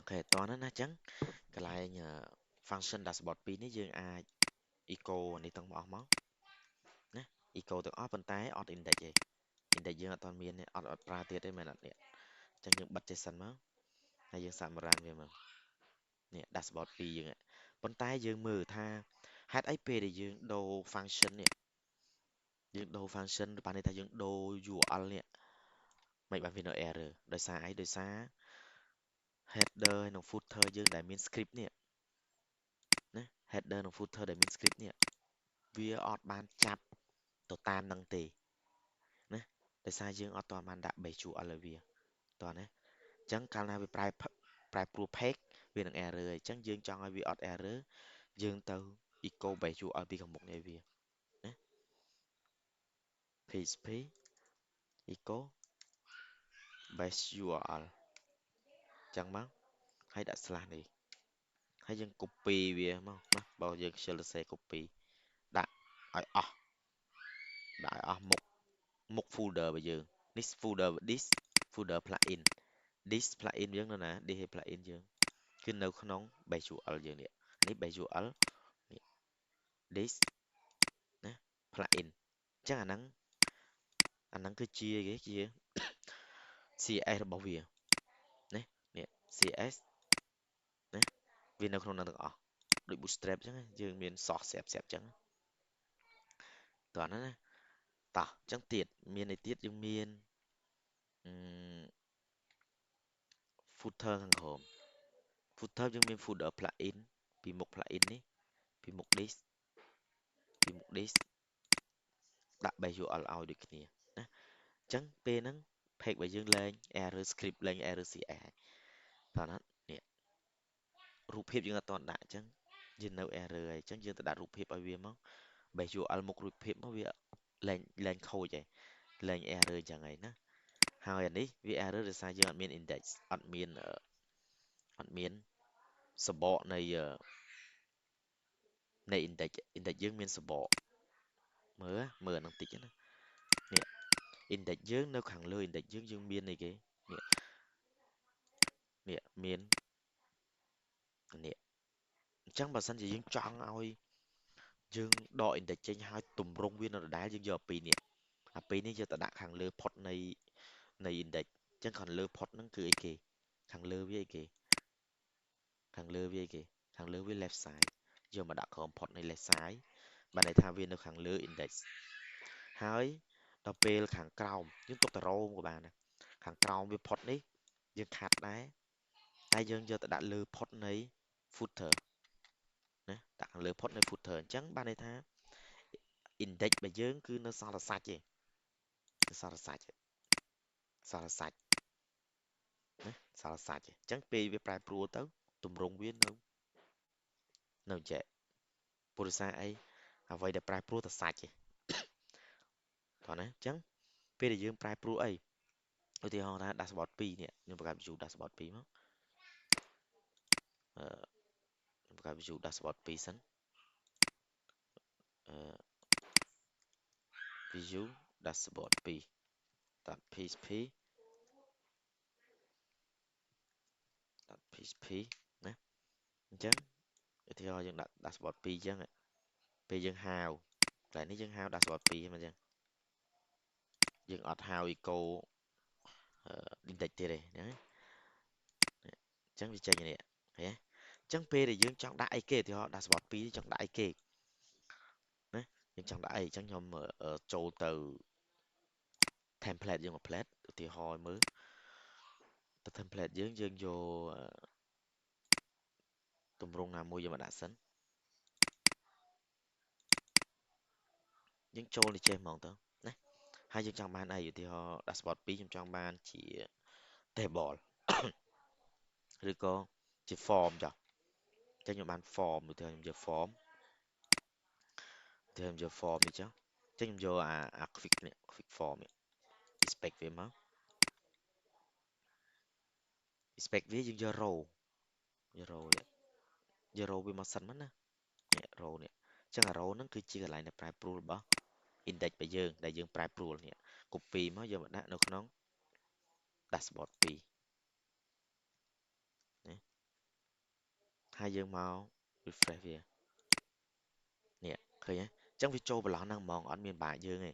khề toán đó nó trắng cái lại nhờ function dashboard pi ní dương ai eco này tăng bỏ món nè eco từ off bên tay off index dương ở toàn miền này off ra tiệt đây mà nè chẳng những bật trên sân máu hay dương sạm ran về mà nè dashboard pi dương ạ bên tay dương mờ tha HIP để dương đồ function nè dương đồ function bạn này ta dương đồ URL nè mấy bạn viên error đời xa ấy đời xa header hay là footer dương đại miền script nè nè header và footer đại miền script nèវាអត់បានចាប់ទៅតាមនឹងទេណាដោយសារយើងអត់ទាន់បានដាក់ base URL ឲ្យវាតោះណាអញ្ចឹងកាលណាវាប្រែប្រួល page វានឹង error អញ្ចឹងយើងចង់ឲ្យវាអត់ error យើងទៅ echo base URL ពីខាងមុខនេះវាណា php echo base URL អញ្ចឹងមកហើយដាក់ slash នេះហើយយើង copy វាមកណាបើយើងខ្ជិលសរសេរ copy ដាក់ឲ្យអស់ដាក់ឲ្យអស់មុខ folder របស់យើងនេះ folder this folder plugin this plugin យើងនៅណា this plugin យើងគឺនៅក្នុង base URL យើងនេះនេះ base URL នេះ this ណា plugin អញ្ចឹងអាហ្នឹងគឺជាគេជា CSS របស់វាណានេះ CSS ណាវានៅក្នុងហ្នឹងទាំងអស់ដូច bootstrap អញ្ចឹងយើងមាន source ស្រាប់អញ្ចឹងតោះហ្នឹងណាតោះអញ្ចឹងទៀតមានអីទៀតយើងមាន footer ខាងក្រោម footer យើងមាន folder plugin ពីមុខ plugin នេះពីមុខ this ពីមុខ this ដាក់ base URL ឲ្យដូចគ្នាណាអញ្ចឹងពេលហ្នឹង page របស់យើងលែង error script លែង error CSS តោះណានេះរូបភាពយើងអត់ទាន់ដាក់អញ្ចឹងយើងនៅ error ហើយអញ្ចឹងយើងទៅដាក់រូបភាពឲ្យវាមក base URL មុខរូបភាពមកវាលែងខូចហើយលែង error អញ្ចឹងហើយណាហើយអានេះវា error ដោយសារយើងអត់មាន index អត់មានសបកនៃ index យើងមានសបកមើលអានឹងតិចណានេះ index យើងនៅខាងលើ index យើងមានអីគេនេះមាននេះអញ្ចឹងបើសិនជាយើងចង់ឲ្យយើងដក index ចេញហើយទម្រង់វានៅដដែលយើងយកពីរនេះអាពីរនេះយកទៅដាក់ខាងលើផុតនៃ index អញ្ចឹងខាងលើផុតហ្នឹងគឺអីគេខាងលើវាអីគេខាងលើវាអីគេខាងលើវា left side យកមកដាក់ក្រោមផុតនៃ left side បានន័យថាវានៅខាងលើ index ហើយដល់ពេលខាងក្រោមយើងទុកតែរោមក៏បានដែរខាងក្រោមវាផុតនេះយើងខាត់ដែរតែយើងយកទៅដាក់លើផុតនៃ footer ណាដាក់ខាងលើផុតនៃ footer អញ្ចឹងបានន័យថា index របស់យើងគឺនៅសល់តែសាច់ទេនៅសល់តែសាច់សល់តែសាច់ណាសល់តែសាច់ទេអញ្ចឹងពេលវាប្រែប្រួលទៅទម្រង់វានៅចេះពុទ្ធសាសអីអ្វីដែលប្រែប្រួលតែសាច់ទេតោះណាអញ្ចឹងពេលដែលយើងប្រែប្រួលអីឧទាហរណ៍ថា dashboard 2នេះខ្ញុំបង្កើត view dashboard 2មកបង្កើត view dashboard 2សិនview dashboard 2 .php .php ណាអញ្ចឹងឧទាហរណ៍យើងដាក់ dashboard 2អញ្ចឹងពេលយើងហៅកន្លែងនេះយើងហៅ dashboard 2ហ្នឹងអញ្ចឹងយើងអត់ហៅ echo index ទៀតទេណាអញ្ចឹងវាចេញនេះឃើញទេអញ្ចឹងពេលដែលយើងចង់ដាក់អីគេឧទាហរណ៍ dashboard 2ចង់ដាក់អីគេណាយើងចង់ដាក់អីអញ្ចឹងខ្ញុំចូលទៅ template យើងមក plate ឧទាហរណ៍មើលទៅ template យើងយកទម្រង់ណាមួយយកមកដាក់សិនយើងចូលនេះចេះហ្មងទៅណាហើយយើងចង់បានអីឧទាហរណ៍ dashboard 2ខ្ញុំចង់បានជា table ឬក៏ជា form ចុះអញ្ចឹងខ្ញុំបាន form ឧទាហរណ៍ខ្ញុំយក form ឧទាហរណ៍ខ្ញុំយក form នេះចុះអញ្ចឹងខ្ញុំយកអា quick នេះ quick form នេះ inspect វាមក inspect វាយើងយក row យក row នេះយក row វាមកសិនមកណានេះ row នេះអញ្ចឹងអា row ហ្នឹងគឺជាកន្លែងដែលប្រែប្រួលរបស់ index របស់យើងដែលយើងប្រែប្រួលនេះ copy មកយកមកដាក់នៅក្នុង dashboard 2ណា ហើយយើងមក refresh វានេះឃើញទេចឹងវាចូលប្រឡោះហ្នឹងហ្មងអត់មានបាក់យើងទេ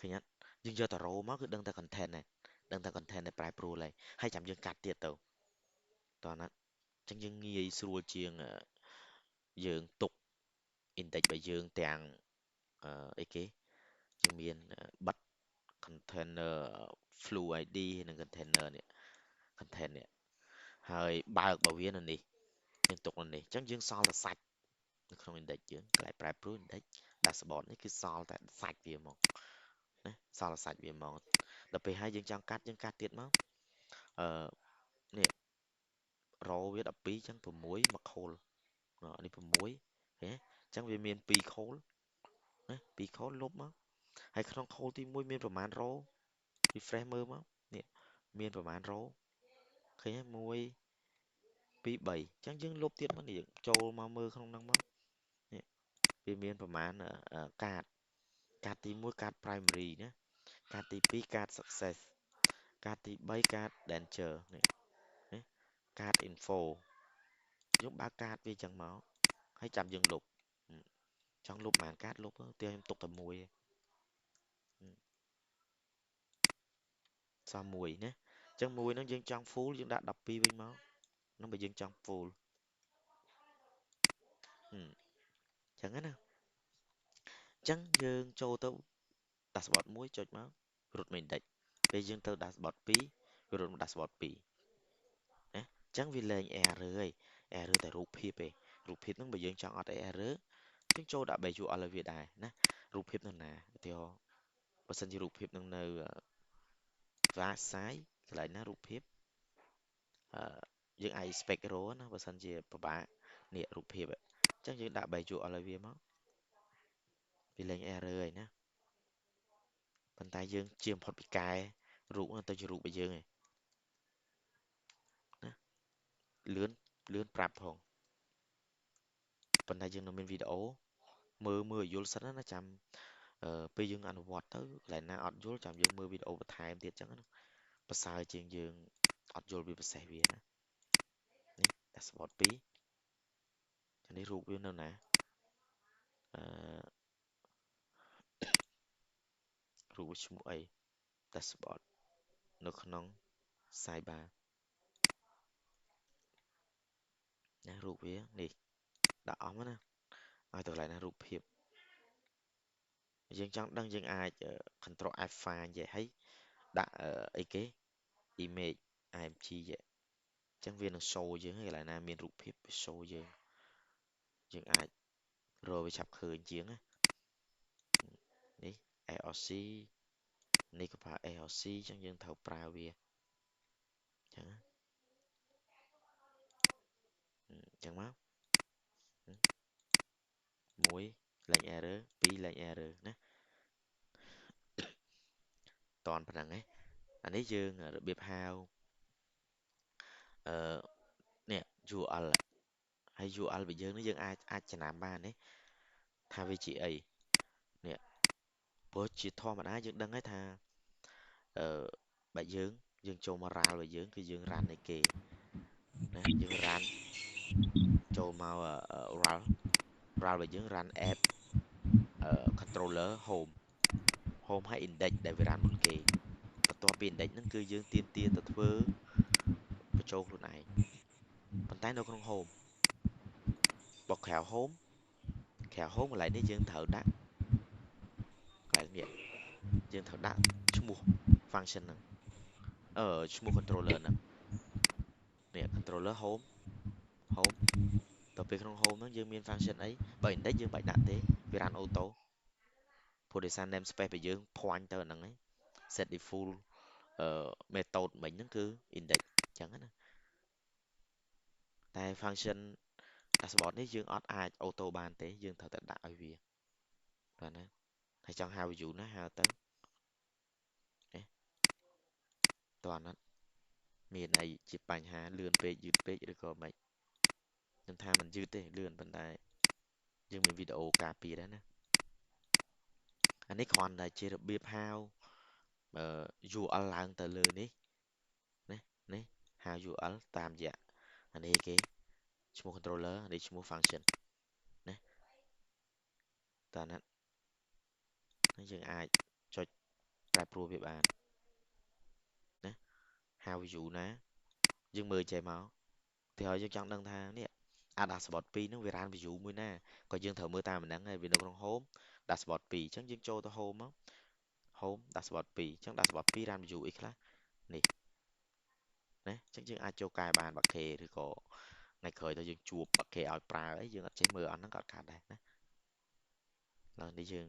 ឃើញអត់យើងយកតែ row មកគឺដឹងតែ content ហើយដឹងតែ content ដែលប្រែប្រួលហើយចាំយើងកាត់ទៀតទៅតោះណាចឹងយើងងាយស្រួលជាងយើងទុក index របស់យើងទាំងអីគេយើងមានបិទ container flu ID និង container នេះ content នេះហើយបើកបើវានៅនេះយើងទុកនៅនេះអញ្ចឹងយើងសល់តែសាច់នៅក្នុង index យើងកន្លែងប្រែប្រួល index dashboard នេះគឺសល់តែសាច់វាហ្មងណាសល់តែសាច់វាហ្មងដល់ពេលហើយយើងចង់កាត់យើងកាត់ទៀតមកអឺនេះ row វា12អញ្ចឹង6មកខូលនេះ6ឃើញអញ្ចឹងវាមាន2ខូលណា2ខូលលុបមកហើយក្នុងខូលទី1មានប្រមាណ row refresh មើលមកនេះមានប្រមាណ row ឃើញទេ1 2 3អញ្ចឹងយើងលុបទៀតមកនេះចូលមកមើលក្នុងហ្នឹងមកនេះវាមានប្រមាណកាតទី1កាត primary ណាកាតទី2កាត success កាតទី3កាត danger នេះណាកាត info យើងបើកកាតវាចឹងមកហើយចាំយើងលុបចង់លុបប៉ុន្មានកាតលុបទៅខ្ញុំទុកតែមួយសល់មួយណាចឹងមួយហ្នឹងយើងចង់ full យើងដាក់12វិញមកហ្នឹងបើយើងចង់ full ចឹងណាចឹងយើងចូលទៅ dashboard 1ចុចមករត់ main index ពេលយើងទៅ dashboard 2វារត់មក dashboard 2ណាចឹងវាលែង error ហើយ error តែរូបភាពឯងរូបភាពហ្នឹងបើយើងចង់អត់ឲ្យ error យើងចូលដាក់ value ឲ្យវាដែរណារូបភាពនៅណាឧទាហរណ៍បើសិនជារូបភាពនឹងនៅ flash size កន្លែងណារូបភាពយើងអាច expect raw ណាបើសិនជាពិបាកនេះរូបភាពអញ្ចឹងយើងដាក់ value ឲ្យវាមកវាលែង error ហើយណាប៉ុន្តែយើងជៀសផុតពីកែរូបទៅជារូបរបស់យើងឯងណាលឿនលឿនប្រាប់ផងប៉ុន្តែយើងនៅមានវីដេអូមើលឲ្យយល់សិនណាចាំពេលយើងអនុវត្តទៅកន្លែងណាអត់យល់ចាំយើងមើលវីដេអូបន្ថែមទៀតចឹងណាប្រសើរជាងយើងអត់យល់ពី process វាណានេះ dashboard 2ចានេះរូបវានៅណាអឺរូបវាឈ្មោះអី dashboard នៅក្នុង sidebar ណារូបវានេះដាក់អស់មកណាឲ្យទៅកន្លែងណារូបភាពយើងចង់ដឹងយើងអាច control F file vậy ហើយដាក់អីគេ image img vậy អញ្ចឹងវានឹង show យើងហើយកន្លែងណាមានរូបភាពវា show យើងអាចរកវាឆាប់ឃើញជាងណានេះ ARC នេះក៏ប្រើ ARC អញ្ចឹងយើងត្រូវប្រើវាអញ្ចឹងមក1លេខ error 2លេខ error ណាតន់ប៉ុណ្ណឹងឯងអានេះយើងរបៀបហៅអឺនេះ URL ហើយ URL របស់យើងនេះយើងអាចចំណាំបានទេថាវាជាអីនេះព្រោះជាធម្មតាយើងដឹងហើយថាបើយើងចូលមក RAL របស់យើងគឺយើង run ឲ្យគេណាយើង run ចូលមក RAL របស់យើង run app controller home ហើយ index ដែលវា run មុនគេបន្ទាប់ពី index ហ្នឹងគឺយើងទាមទារទៅធ្វើបញ្ចូលខ្លួនឯងប៉ុន្តែនៅក្នុង home បកក្រៅ home កន្លែងនេះយើងត្រូវដាក់កន្លែងនេះយើងត្រូវដាក់ឈ្មោះ function ហ្នឹងឈ្មោះ controller ហ្នឹងនេះ controller home ទៅពេលក្នុង home ហ្នឹងយើងមាន function អីបើ index យើងបាច់ដាក់ទេវា run auto ព្រោះដោយសារ namespace របស់យើង point ទៅអាហ្នឹងឯង set default method មិញហ្នឹងគឺ index អញ្ចឹងណាតែ function dashboard នេះយើងអត់អាច auto បានទេយើងត្រូវតែដាក់ឲ្យវាបាទណាហើយចង់ហៅ view ណាហៅទៅនេះតោះណាមានអីជាបញ្ហាលឿនពេកយឺតពេកឬក៏មិនខ្ញុំថាมันយឺតទេលឿនប៉ុន្តែយើងមានវីដេអូការពារដែរណាអានេះគ្រាន់តែជារបៀបហៅURL ឡើងទៅលើនេះណានេះហៅ URL តាមរយៈអានេះគេ ឈ្មោះ controller នេះឈ្មោះ function ណាតើណាហើយយើងអាចចុចប្រែប្រួលវាបានណាហៅ view ណាយើងមើលចេះមកទីហើយយើងចង់ដឹងថានេះអា dashboard 2ហ្នឹងវា run view មួយណាក៏យើងត្រូវមើលតាមហ្នឹងហើយវានៅក្នុង home dashboard 2អញ្ចឹងយើងចូលទៅ home មក home dashboard 2អញ្ចឹង dashboard 2 run view អីខ្លះនេះណាអញ្ចឹងយើងអាចចូលកែបានបាក់ខេឬក៏ថ្ងៃក្រោយទៅយើងជួបបាក់ខេឲ្យប្រើអីយើងអត់ចេះមើលអត់ហ្នឹងក៏អត់ខាតដែរណាឡើយនេះយើង